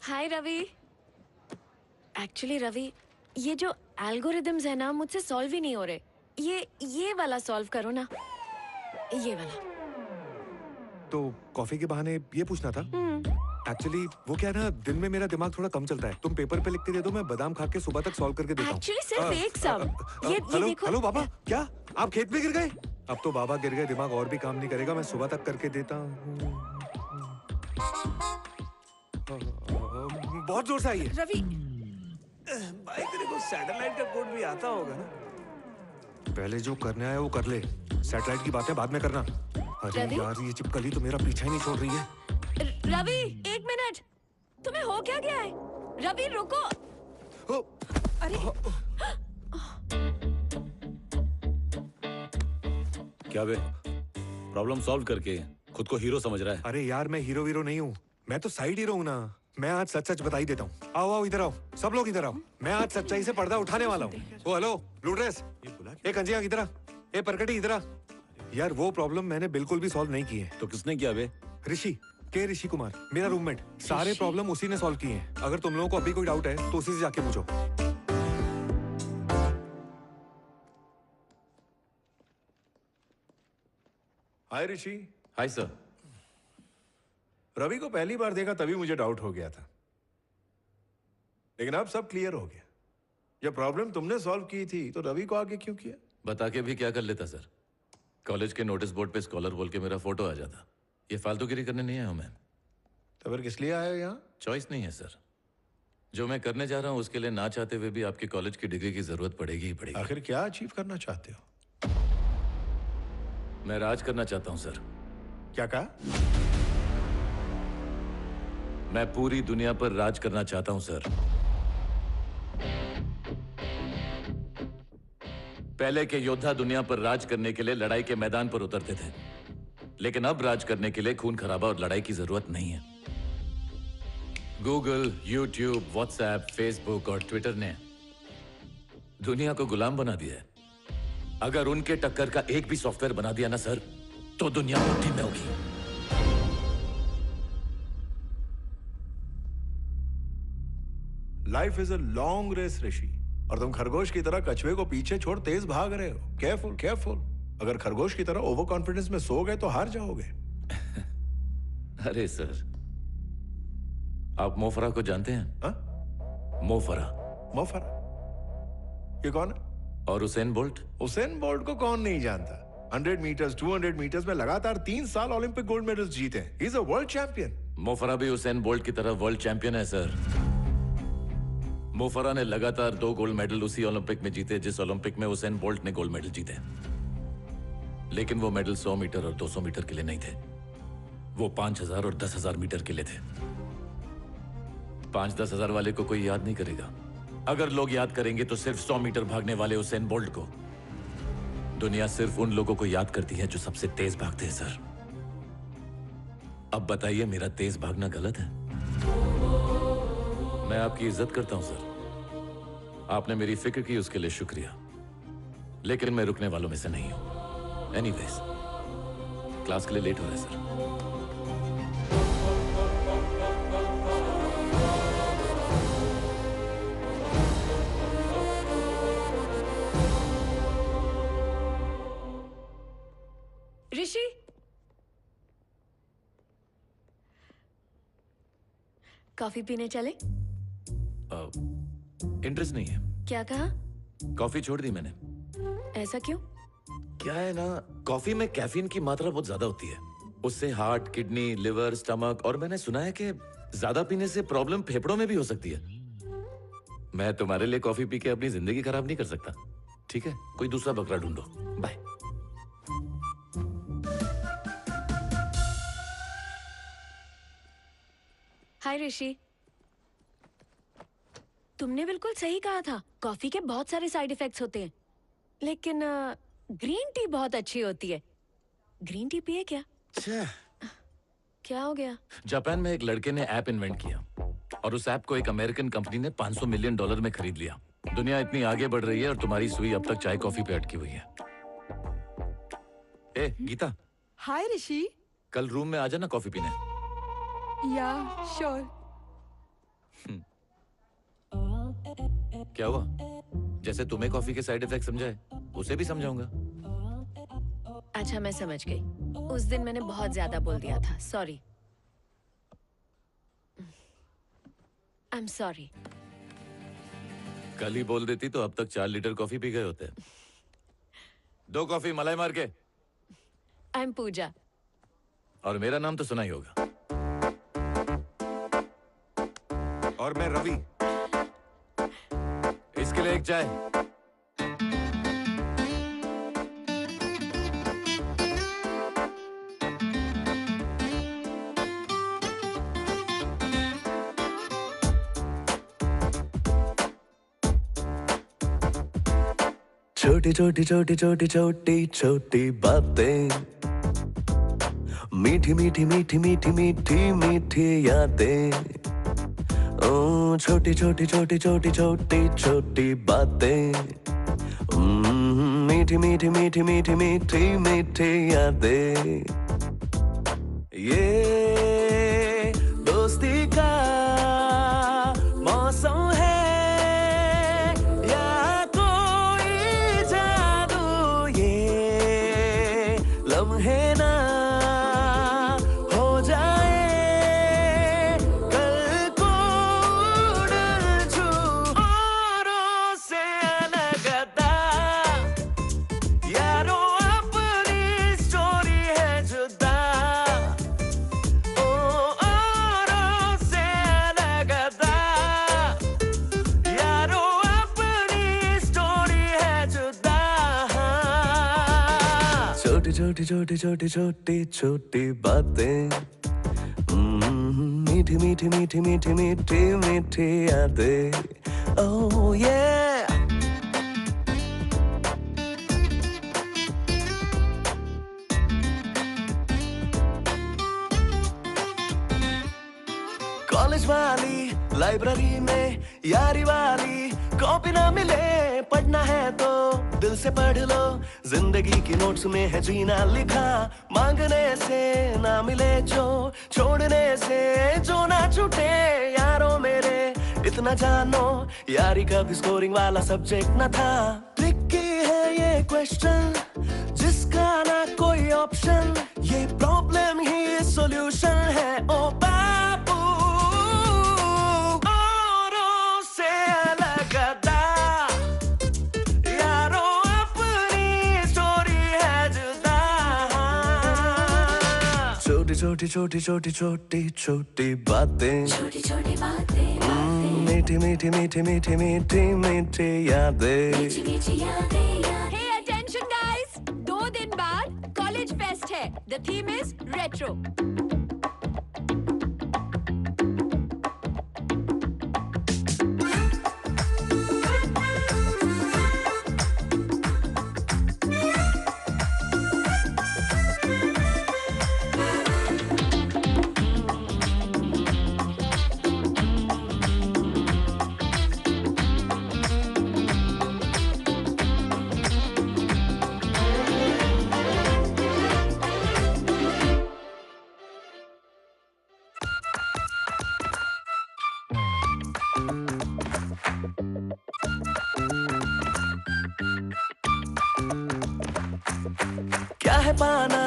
हाय Ravi. Actually Ravi, ये जो algorithms है ना मुझसे सॉल्व ही नहीं हो रहे। ये वाला सॉल्व करो ना, ये वाला। तो कॉफी के बहाने ये पूछना था। एक्चुअली वो क्या है ना, दिन में मेरा दिमाग थोड़ा कम चलता है। तुम पेपर पे लिख के दे दो, मैं बादाम खा के सुबह तक सॉल्व करके देता हूँ। एक्चुअली सिर्फ एक सम। ये हेलो देखो। हेलो बाबा, क्या आप खेत में गिर गए? अब तो बाबा गिर गए, दिमाग और भी काम नहीं करेगा। मैं सुबह तक करके देता हूँ। बहुत जोर से आई है। रवि, भाई तेरे को सैटेलाइट का कोड भी आता होगा ना? पहले जो करना है वो कर ले, सैटेलाइट की बातें बाद में करना। अरे रवि? यार, ये चिपकली तो मेरा पीछा ही नहीं छोड़ रही है। रवि, एक मिनट। तुम्हें हो क्या गया है? रवि रुको। ओ, अरे क्या बे? प्रॉब्लम सॉल्व करके खुद को हीरो समझ रहा है? अरे यार, मैं हीरो वीरो नहीं हूँ, मैं तो साइड हीरो हूँ ना। मैं आज सच सच बता ही देता हूँ। आओ आओ, इधर आओ, सब लोग इधर आओ। मैं आज सच्चाई से पर्दा उठाने वाला हूँ। ओ हेलो लूड्रेस, ए कंजिया इधर आ, ए परकटी इधर आ। यार वो प्रॉब्लम मैंने बिल्कुल भी सॉल्व नहीं की है। तो किसने किया बे? ऋषि के ऋषि कुमार, मेरा रूममेट। सारे प्रॉब्लम उसी ने सॉल्व किए हैं। अगर तुम लोगों को अभी कोई डाउट है तो उसी से जाके पूछो। हाय ऋषि। Hi sir. रवि को पहली बार देखा तभी मुझे डाउट हो गया था, लेकिन अब सब क्लियर हो गया। ये प्रॉब्लम तुमने सॉल्व की थी तो रवि को आगे क्यों किया? बता के भी क्या कर लेता सर? कॉलेज के नोटिस बोर्ड पे स्कॉलर बोल के मेरा फोटो आ जाता। ये फालतूगिरी करने नहीं आया हूं मैं। तो फिर किस लिए आए हो यहाँ? चॉइस नहीं है सर। जो मैं करने जा रहा हूँ उसके लिए ना चाहते हुए भी आपके कॉलेज की डिग्री की जरूरत पड़ेगी ही पड़ेगी। आखिर क्या अचीव करना चाहते हो? मैं राज करना चाहता हूँ सर। क्या कहा? मैं पूरी दुनिया पर राज करना चाहता हूँ सर। पहले के योद्धा दुनिया पर राज करने के लिए लड़ाई के मैदान पर उतरते थे, लेकिन अब राज करने के लिए खून खराबा और लड़ाई की जरूरत नहीं है। गूगल, यूट्यूब, व्हाट्सएप, फेसबुक और ट्विटर ने दुनिया को गुलाम बना दिया है। अगर उनके टक्कर का एक भी सॉफ्टवेयर बना दिया ना सर, तो दुनिया मुट्ठी में होगी। Life is a long race Rishi, और तुम खरगोश की तरह कछुए को पीछे छोड़ तेज भाग रहे हो। Careful careful. अगर खरगोश की तरह ओवर कॉन्फिडेंस में सो गए तो हार जाओगे। अरे सर, आप मोफरा को जानते हैं? हाँ? मोफरा। मोफरा? ये कौन है? और उसेन बोल्ट? उसेन बोल्ट को कौन नहीं जानता। 100 मीटर्स, 200 मीटर्स में लगातार 3 साल ओलंपिक गोल्ड मेडल्स जीते हैं। He is a world champion. Mo Farah भी उसेन बोल्ट की तरह वर्ल्ड चैंपियन है सर। मोफरा ने लगातार 2 गोल्ड मेडल उसी ओलंपिक में जीते जिस ओलंपिक में उसेन बोल्ट ने गोल्ड मेडल जीते। लेकिन वो मेडल 100 मीटर और 200 मीटर के लिए नहीं थे, वो 5000 और 10,000 मीटर के लिए थे। 5-10 हजार वाले को कोई याद नहीं करेगा। अगर लोग याद करेंगे तो सिर्फ 100 मीटर भागने वाले उसेन बोल्ट को। दुनिया सिर्फ उन लोगों को याद करती है जो सबसे तेज भागते हैं सर। अब बताइए, मेरा तेज भागना गलत है? मैं आपकी इज्जत करता हूं सर, आपने मेरी फिक्र की उसके लिए शुक्रिया, लेकिन मैं रुकने वालों में से नहीं हूं। एनीवेज, क्लास के लिए लेट हो रहा है सर। ऋषि, कॉफी पीने चले? इंटरेस्ट नहीं है। क्या कहा? कॉफी छोड़ दी मैंने। ऐसा क्यों? क्या है ना, कॉफी में कैफीन की मात्रा बहुत ज्यादा होती है। उससे हार्ट, किडनी, लिवर, स्टमक, और मैंने सुना है कि ज्यादा पीने से प्रॉब्लम फेफड़ों में भी हो सकती है। मैं तुम्हारे लिए कॉफी पी के अपनी जिंदगी खराब नहीं कर सकता। ठीक है, कोई दूसरा बकरा ढूंढो। बाय। हाय ऋषि, तुमने बिल्कुल सही कहा था। कॉफी के बहुत सारे साइड इफेक्ट्स होते हैं, लेकिन ग्रीन टी बहुत अच्छी होती है। ग्रीन टी पिए क्या? क्या हो गया? जापान में एक लड़के ने ऐप इन्वेंट किया और उस ऐप को एक अमेरिकन कंपनी ने $500 मिलियन में खरीद लिया। दुनिया इतनी आगे बढ़ रही है और तुम्हारी सुई अब तक चाय कॉफी पे अटकी हुई है। ए गीता, हाय ऋषि। कल रूम में आ जाना कॉफी पीने। या श्योर। क्या हुआ? जैसे तुम्हें कॉफी के साइड इफेक्ट समझाए, उसे भी समझाऊंगा। अच्छा, मैं समझ गई। उस दिन मैंने बहुत ज्यादा बोल दिया था, सॉरी। I am sorry. कल ही बोल देती तो अब तक 4 लीटर कॉफी पी गए होते। 2 कॉफी मलाई मार के। आई एम पूजा। और मेरा नाम तो सुना ही होगा। और मैं रवि। इसके लिए एक चाय। छोटी छोटी छोटी छोटी छोटी छोटी बातें, मीठी मीठी मीठी मीठी मीठी मीठी यादें। ओ छोटी छोटी छोटी छोटी छोटी छोटी बातें, मीठी मीठी मीठी मीठी मीठी मीठी यादें। ये दोस्ती का मौसम है या कोई जादू, ये लम्हे ना हो जाए कल को उड़ छू औरों से अलगता। यारों अपनी स्टोरी है जुदा, ओ औरों से अलगता। यारों अपनी स्टोरी है जुदा। छोटी छोटी छोटी छोटी छोटी छोटी बातें, मीठी मीठी मीठी मीठी मीठी मीठी यादें। ओह ये कॉलेज वाली लाइब्रेरी में यारी वाली कॉपी ना मिले, पढ़ना है तो दिल से पढ़ लो। जिंदगी की नोट्स में है जीना लिखा, मांगने से ना मिले जो, छोड़ने से जो ना छूटे। यारों मेरे इतना जानो, यारी कभी स्कोरिंग वाला सब्जेक्ट न था। ट्रिकी है ये क्वेश्चन जिसका ना कोई ऑप्शन, ये प्रॉब्लम ही सॉल्यूशन है। ओ बाबू औरों से अलगता, यारों अपनी स्टोरी है जुदा। छोटी छोटी छोटी छोटी छोटी छोटी बातें, छोटी छोटी बातें, मीठी मीठी मीठी मीठी मीठी मीठी यादें। मीठी यादें। हे अटेंशन गाइस, 2 दिन बाद कॉलेज फेस्ट है। The theme is retro. क्या है पाना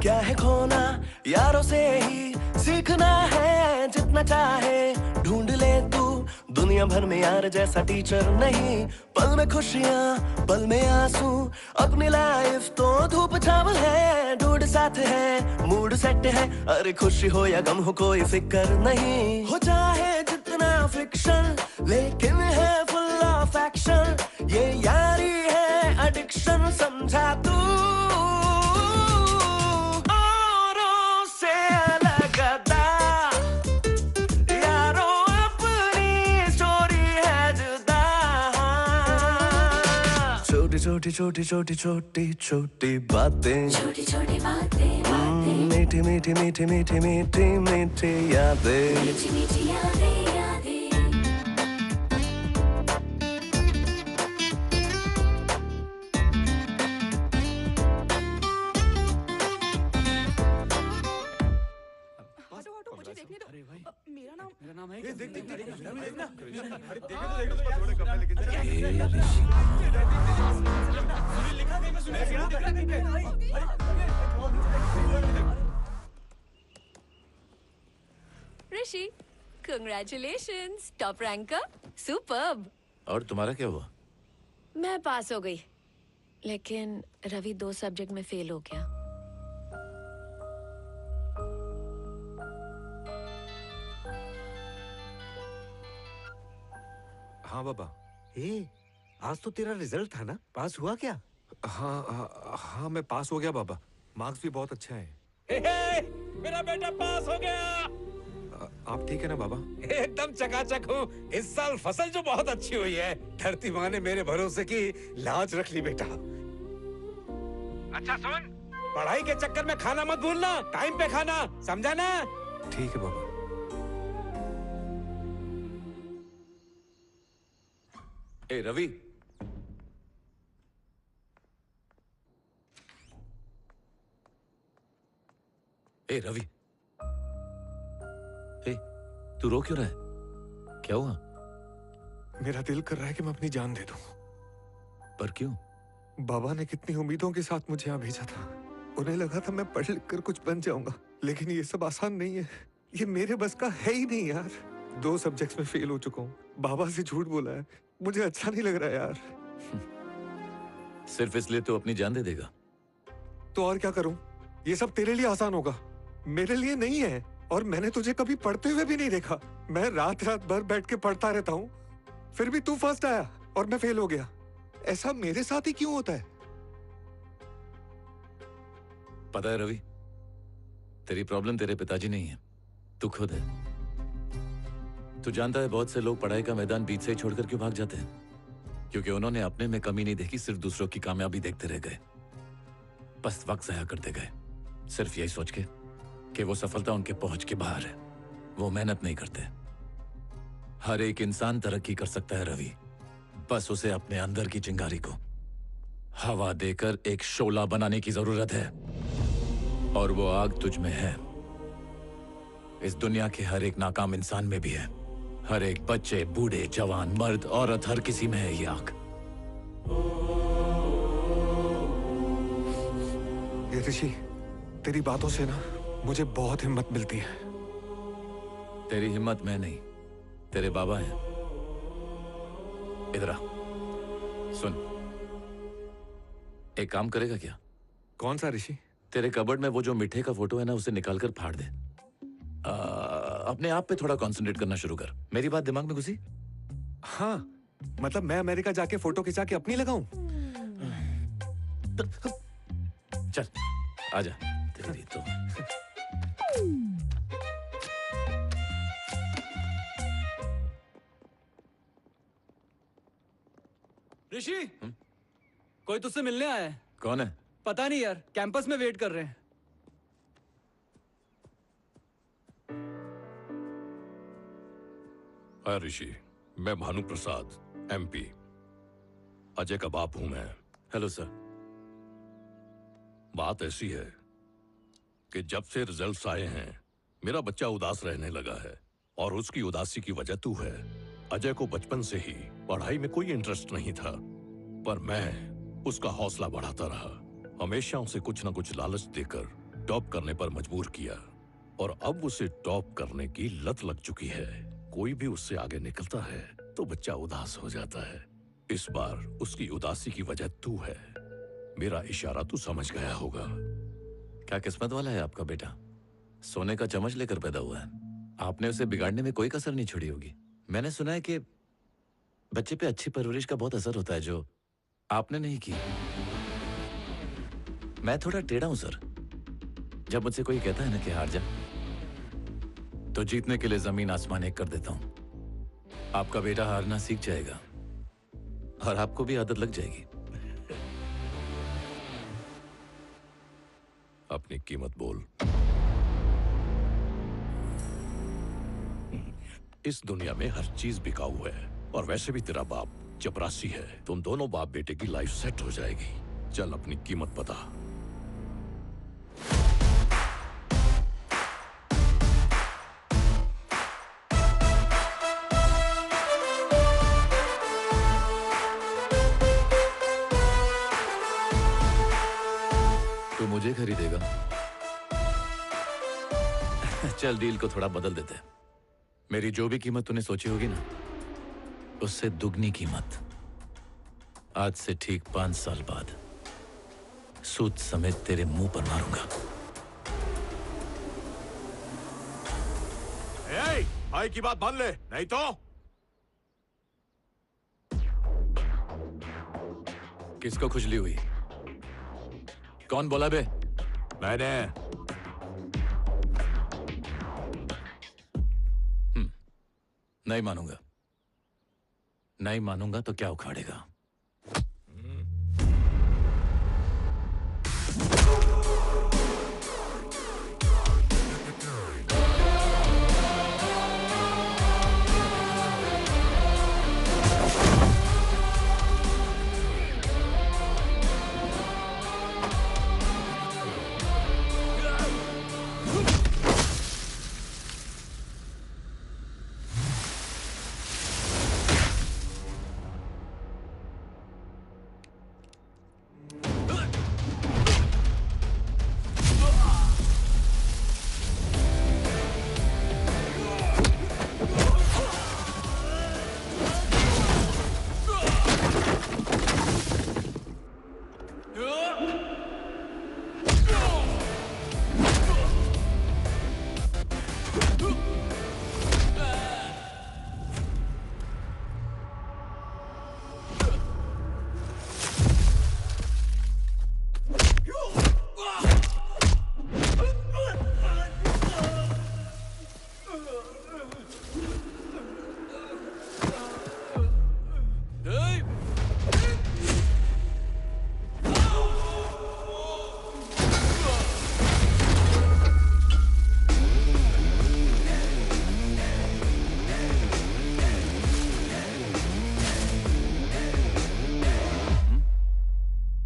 क्या है खोना, यारों से ही सीखना है। जितना चाहे ढूंढ ले तू दुनिया भर में, यार जैसा टीचर नहीं। पल में खुशियाँ पल में आंसू, अपनी लाइफ तो धूप छाव है। ढूंढ साथ है मूड सेट है, अरे खुशी हो या गम हो कोई फिक्र नहीं। हो चाहे जितना फ्रिक्शन लेकिन है फुल ऑफ एक्शन, ये यारी है एडिक्शन समझा तू। औरों से अलगता, यारों अपनी स्टोरी है जुदा। छोटी छोटी छोटी छोटी छोटी छोटी बातें, छोटी छोटी बातें, मीठी मीठी मीठी मीठी मीठी मीठी यादें। मीठी मीठी यादें, यादें। मुझे देखने दो। मेरा नाम है क्या? ऋषि, कंग्रेचुलेशंस, टॉप रैंकर, सुपर्ब। और तुम्हारा क्या हुआ? मैं पास हो गई, लेकिन रवि 2 सब्जेक्ट में फेल हो गया। हाँ बाबा। आज तो तेरा रिजल्ट था ना, पास हुआ क्या? हाँ मैं पास हो गया बाबा, मार्क्स भी बहुत अच्छे हैं। मेरा बेटा पास हो गया। आप ठीक है ना बाबा? एकदम चकाचक हूँ। इस साल फसल जो बहुत अच्छी हुई है। धरती माँ ने मेरे भरोसे की लाज रख ली बेटा। अच्छा सुन, पढ़ाई के चक्कर में खाना मत भूलना, टाइम पे खाना, समझा ना? ठीक है बाबा। ए रवि, ए रवि, ए तू रो क्यों रहा है? क्या हुआ? मेरा दिल कर रहा है कि मैं अपनी जान दे दूं। पर क्यों? बाबा ने कितनी उम्मीदों के साथ मुझे यहाँ भेजा था। उन्हें लगा था मैं पढ़ लिख कर कुछ बन जाऊंगा, लेकिन ये सब आसान नहीं है। ये मेरे बस का है ही नहीं यार। 2 सब्जेक्ट्स में फेल हो चुका हूँ। बाबा से झूठ बोला है, मुझे अच्छा नहीं लग रहा यार। सिर्फ इसलिए तो अपनी जान दे देगा? तो और क्या करूं? ये सब तेरे लिए आसान होगा, मेरे लिए नहीं है। और मैंने तुझे कभी पढ़ते हुए भी नहीं देखा। मैं रात रात भर बैठ के पढ़ता रहता हूँ, फिर भी तू फर्स्ट आया और मैं फेल हो गया। ऐसा मेरे साथ ही क्यों होता है? पता है रवि, तेरी प्रॉब्लम तेरे पिताजी नहीं है, तू खुद है। तू जानता है बहुत से लोग पढ़ाई का मैदान बीच से ही छोड़कर क्यों भाग जाते हैं? क्योंकि उन्होंने अपने में कमी नहीं देखी, सिर्फ दूसरों की कामयाबी देखते रह गए, बस वक्त ज़ाया करते गए, सिर्फ यही सोच के कि वो सफलता उनके पहुंच के बाहर है। वो मेहनत नहीं करते। हर एक इंसान तरक्की कर सकता है रवि, बस उसे अपने अंदर की चिंगारी को हवा देकर एक शोला बनाने की जरूरत है, और वो आग तुझ में है। इस दुनिया के हर एक नाकाम इंसान में भी है। हर एक बच्चे, बूढ़े, जवान, मर्द, औरत, हर किसी में है ये आग। ये ऋषि, तेरी बातों से ना मुझे बहुत हिम्मत मिलती है। तेरी हिम्मत मैं नहीं, तेरे बाबा हैं। इधर आ, सुन, एक काम करेगा क्या? कौन सा ऋषि? तेरे कबर्ड में वो जो मिठे का फोटो है ना, उसे निकालकर फाड़ दे। अपने आप पे थोड़ा कंसंट्रेट करना शुरू कर। मेरी बात दिमाग में घुसी? हाँ, मतलब मैं अमेरिका जाके फोटो खिंचा के अपनी लगाऊं? चल आजा। तेरी तो ऋषि, कोई तुझसे मिलने आया है। कौन है? पता नहीं यार, कैंपस में वेट कर रहे हैं। हाय ऋषि, मैं भानु प्रसाद, एमपी। अजय का बाप हूं मैं। Hello sir. बात ऐसी है कि जब से रिजल्ट्स आए हैं, मेरा बच्चा उदास रहने लगा है, और उसकी उदासी की वजह तू है। अजय को बचपन से ही पढ़ाई में कोई इंटरेस्ट नहीं था, पर मैं उसका हौसला बढ़ाता रहा। हमेशा उसे कुछ न कुछ लालच देकर टॉप करने पर मजबूर किया, और अब उसे टॉप करने की लत लग चुकी है। कोई भी उससे आगे निकलता है तो बच्चा उदास हो जाता है। इस बार उसकी उदासी की वजह तू है। मेरा इशारा तू समझ गया होगा। क्या किस्मत वाला है आपका बेटा, सोने का चम्मच लेकर पैदा हुआ है। आपने उसे बिगाड़ने में कोई कसर नहीं छोड़ी होगी। मैंने सुना है कि बच्चे पे अच्छी परवरिश का बहुत असर होता है, जो आपने नहीं की। मैं थोड़ा टेढ़ा हूं सर। जब मुझसे कोई कहता है ना कि हार जा, तो जीतने के लिए जमीन आसमान एक कर देता हूं। आपका बेटा हारना सीख जाएगा, और आपको भी आदत लग जाएगी। अपनी कीमत बोल। इस दुनिया में हर चीज बिकाऊ है, और वैसे भी तेरा बाप चपरासी है। तुम दोनों बाप बेटे की लाइफ सेट हो जाएगी। चल अपनी कीमत बता। चल डील को थोड़ा बदल देते हैं। मेरी जो भी कीमत तूने सोची होगी ना, उससे दुगनी कीमत आज से ठीक 5 साल बाद सूद समेत तेरे मुंह पर मारूंगा। भाई की बात मान ले, नहीं तो किसको खुजली हुई? कौन बोला बे? मैंने। नहीं मानूंगा। नहीं मानूंगा तो क्या उखाड़ेगा?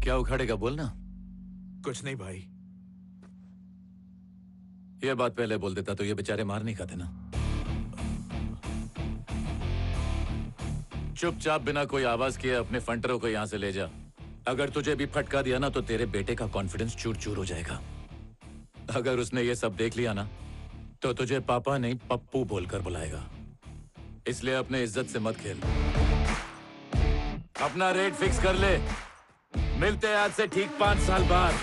क्या उखाड़ेगा बोलना? कुछ नहीं भाई। ये बात पहले बोल देता तो ये बेचारे मार नहीं खाते ना। चुपचाप बिना कोई आवाज किए अपने फंटरों को यहां से ले जा। अगर तुझे भी फटका दिया ना तो तेरे बेटे का कॉन्फिडेंस चूर चूर हो जाएगा। अगर उसने ये सब देख लिया ना तो तुझे पापा नहीं पप्पू बोलकर बुलाएगा। इसलिए अपने इज्जत से मत खेल। अपना रेट फिक्स कर ले। मिलते हैं आज से ठीक 5 साल बाद।